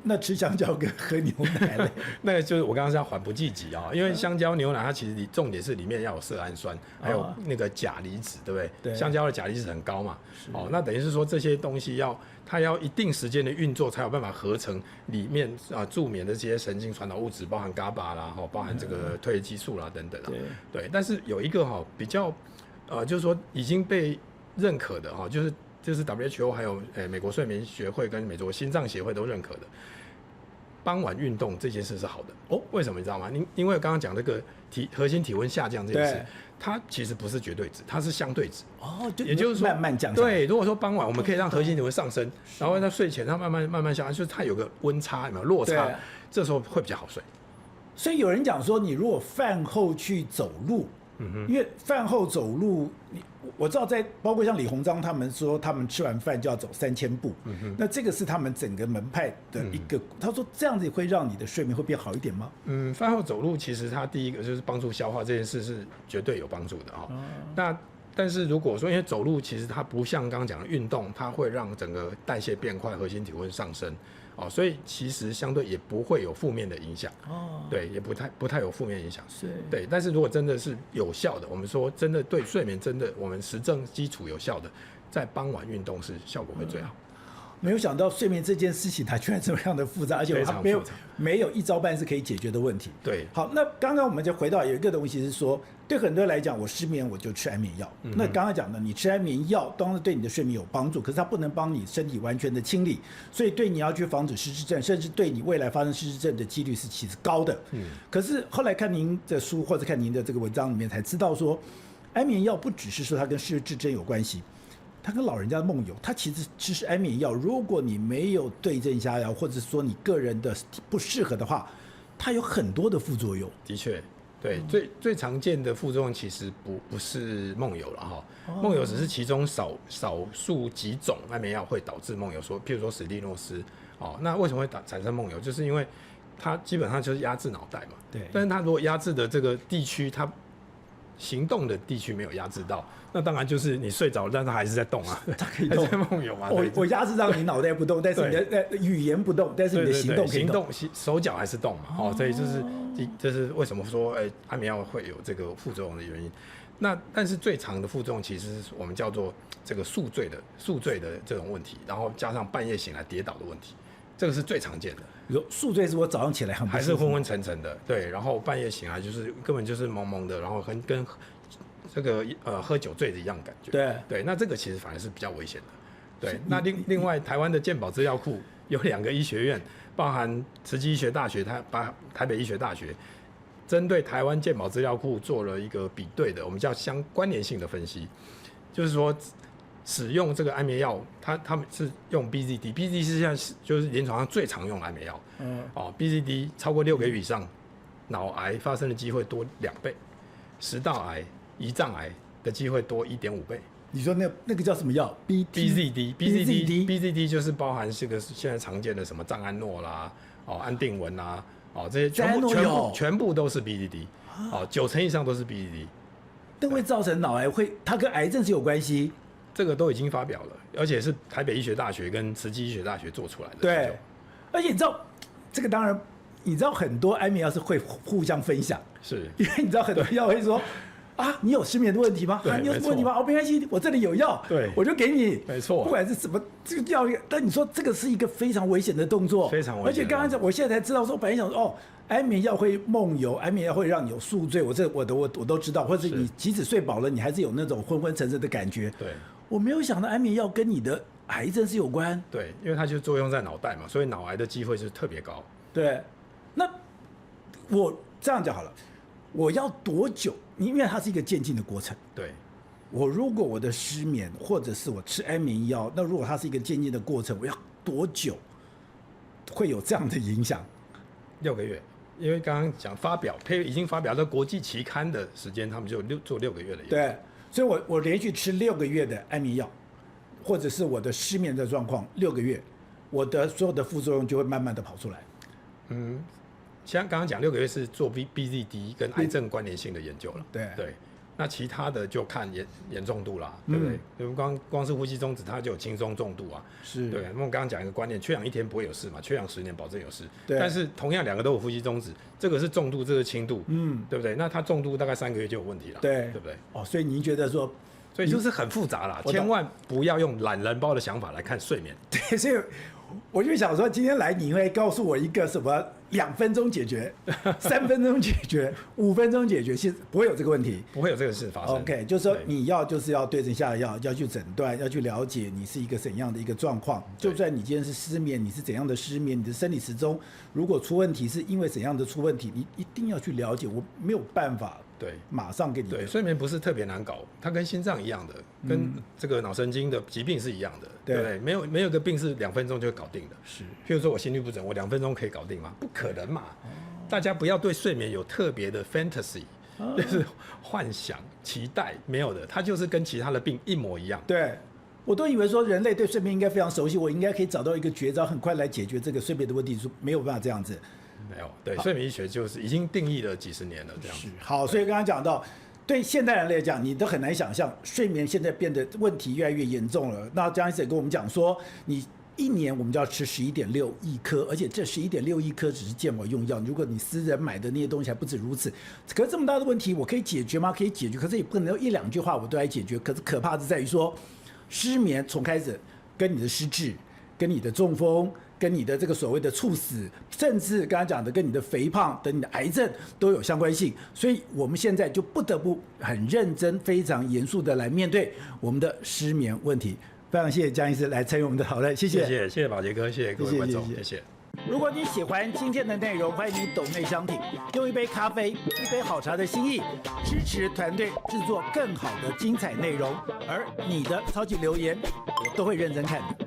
那吃香蕉跟喝牛奶呢？那個就是我剛剛是要緩不濟急啊，因為香蕉、牛奶它其實重點是裡面要有色氨酸，還有那個鉀離子，對不對？對。香蕉的鉀離子很高嘛，那等於是說這些東西它要一定時間的運作，才有辦法合成裡面助眠的這些神經傳導物質，包含 GABA 啦，包含這個褪黑激素啦等等啦。對。但是有一個比較就是說已經被認可的就是 WHO 還有美國睡眠學會跟美國心臟協會都認可的，傍晚運動這件事是好的哦。為什麼你知道嗎？因為剛剛講這個核心體溫下降這件事，它其實不是絕對值，它是相對值。也就是說慢慢降。對，如果說傍晚我們可以讓核心體溫上升，然後在睡前它慢慢下降，就是它有個溫差，有沒有落差？這時候會比較好睡。所以有人講說，你如果飯後去走路，因為飯後走路，我知道包括像李鴻章他們說，他們吃完飯就要走3000步，那這個是他們整個門派的一個。他說這樣子會讓你的睡眠會變好一點嗎？飯後走路其實它第一個就是幫助消化這件事是絕對有幫助的那但是如果說因為走路其實它不像剛剛講的運動，它會讓整個代謝變快，核心體溫上升。哦，所以其實相對也不會有負面的影響，對，也不太有負面影響，對。但是如果真的是有效的，我們說真的對睡眠真的我們實證基礎有效的，在傍晚運動是效果會最好。沒有想到睡眠這件事情它居然這麼樣的複雜，而且它沒有一招半式可以解決的問題。對，好，那剛剛我們就回到有一個東西是說，對很多人來講，我失眠我就吃安眠藥。那剛剛講的，你吃安眠藥當然對你的睡眠有幫助，可是它不能幫你身體完全的清理，所以对你要去防止失智症，甚至對你未來發生失智症的幾率是其實高的。可是後來看您的書或者看您的這個文章裡面才知道說，安眠藥不只是說它跟失智症有關係。它跟老人家的夢遊，它其實吃安眠藥，如果你沒有對症下藥，或者說你個人的不適合的話，它有很多的副作用。的確，对，最常見的副作用其實不是夢遊了哈，夢遊只是其中少數幾種安眠藥會導致夢遊，譬如說史蒂諾斯，哦，那為什麼會產生夢遊？就是因為它基本上就是壓制腦袋嘛，對，但是它如果壓制的這個地區，它行動的地區沒有壓制到，那當然就是你睡着了，但它還是在動啊，它可以動，還在夢遊嘛。我壓制讓你腦袋不動，但是你的語言不動，但是你的行動可以動，手腳還是動嘛。哦，所以這是為什麼說安眠藥會有這個副作用的原因。那但是最常的副作用其實是我們叫做這個宿醉的這種問題，然後加上半夜醒來跌倒的問題，這個是最常見的。比如宿醉是我早上起來很還是昏昏沉沉的，对，然後半夜醒來就是根本就是蒙蒙的，然後跟這個喝酒醉的一樣感覺。对，那這個其實反而是比較危險的。對，那另外台灣的健保資料庫有2個醫學院，包含慈濟醫學大學、台北醫學大學，針對台灣健保資料庫做了一個比對的，我們叫相關聯性的分析，就是說。使用這個安眠藥，他們是用 BZD 是現在就是臨床上最常用的安眠藥。BZD 超過6個月以上，腦癌發生的機會多2倍，食道癌、胰臟癌的機會多1.5倍。你說那個叫什麼藥 ？BZD 就是包含這個現在常見的什麼藏安諾啦、安定穩啦，這些全部都是 BZD， 90%以上都是 BZD。那會造成腦癌它跟癌症是有關係？這個都已經發表了，而且是台北醫學大學跟慈濟醫學大學做出來的。對，而且你知道，這個當然，你知道很多安眠藥是會互相分享，是因為你知道很多藥會說啊，你有失眠的問題嗎？你有什麼問題嗎？沒關係，我這裡有藥，對，我就給你。沒錯，不管是什麼這個藥，但你說這個是一個非常危險的動作，非常危險。而且剛剛我現在才知道說，本來想說安眠藥會夢遊，安眠藥會讓你有宿醉，我都知道，或者你即使睡飽了，你還是有那種昏昏沉沉的感覺。对。我沒有想到安眠藥跟你的癌症是有關。對，因為它就作用在腦袋嘛，所以腦癌的機會是特別高。對，那我這樣講好了，我要多久？因為它是一個漸進的過程。對，我如果我的失眠，或者是我吃安眠藥，那如果它是一個漸進的過程，我要多久會有這樣的影響？6個月，因為剛剛講已經發表到國際期刊的時間，他們就做6個月的研究。對。所以我連續吃6個月的安眠藥，或者是我的失眠的狀況6個月，我的所有的副作用就會慢慢的跑出來。像剛剛講6個月是做 BZD 跟癌症關聯性的研究了。對，那其他的就看嚴重度啦，對不對？因為光是呼吸中止，它就有輕中重度啊。是，对。那我們剛剛講一個觀念，缺氧1天不會有事嘛，缺氧10年保證有事。對。但是同樣2個都有呼吸中止，這個是重度，這個是輕度，對不對？那它重度大概3個月就有問題了，對不對？所以您覺得說，所以就是很複雜啦，千萬不要用懶人包的想法來看睡眠。對，所以我就想說，今天來你會告訴我一個什麼2分鐘解決、3分鐘解決、5分鐘解決，其實不會有這個問題，不會有這個事發生。OK， 就是說你就是要對症下藥，要去診斷，要去了解你是一個怎樣的一個狀況。就算你今天是失眠，你是怎樣的失眠，你的生理時鐘如果出問題，是因為怎樣的出問題，你一定要去了解。我沒有辦法。对，馬上給你。对，睡眠不是特別難搞，它跟心臟一樣的，跟這個腦神經的疾病是一樣的，對不對？沒有一個病是2分鐘就會搞定的。是，譬如說我心律不整，我2分鐘可以搞定嗎？不可能嘛！大家不要對睡眠有特別的 fantasy，就是幻想、期待，沒有的，它就是跟其他的病一模一樣。對，我都以為說人類對睡眠應該非常熟悉，我應該可以找到一個絕招，很快來解決這個睡眠的問題，說沒有辦法這樣子。沒有，對，睡眠醫學就是已經定義了幾十年了，這樣子。好，所以剛剛講到對現代人來講，你都很難想象，睡眠現在變得問題越來越嚴重了。那江醫生也跟我們講說，你1年我們就要吃11.6億顆，而且這11.6億顆只是健保用藥。如果你私人買的那些東西還不止如此。可是這麼大的問題，我可以解決嗎？可以解決，可是也不可能1-2句話我都來解決。可是可怕的在於說，失眠從開始跟你的失智、跟你的中風、跟你的這個所謂的猝死，甚至剛才講的跟你的肥胖等你的癌症都有相關性。所以我們現在就不得不很認真、非常嚴肅的來面對我們的失眠問題。非常謝謝江醫師來參與我們的討論，謝謝。謝謝寶傑哥，謝謝各位觀眾，謝謝。如果你喜歡今天的內容，歡迎你抖內相挺，用一杯咖啡、一杯好茶的心意，支持團隊製作更好的精彩內容。而你的超級留言，我都會認真看的。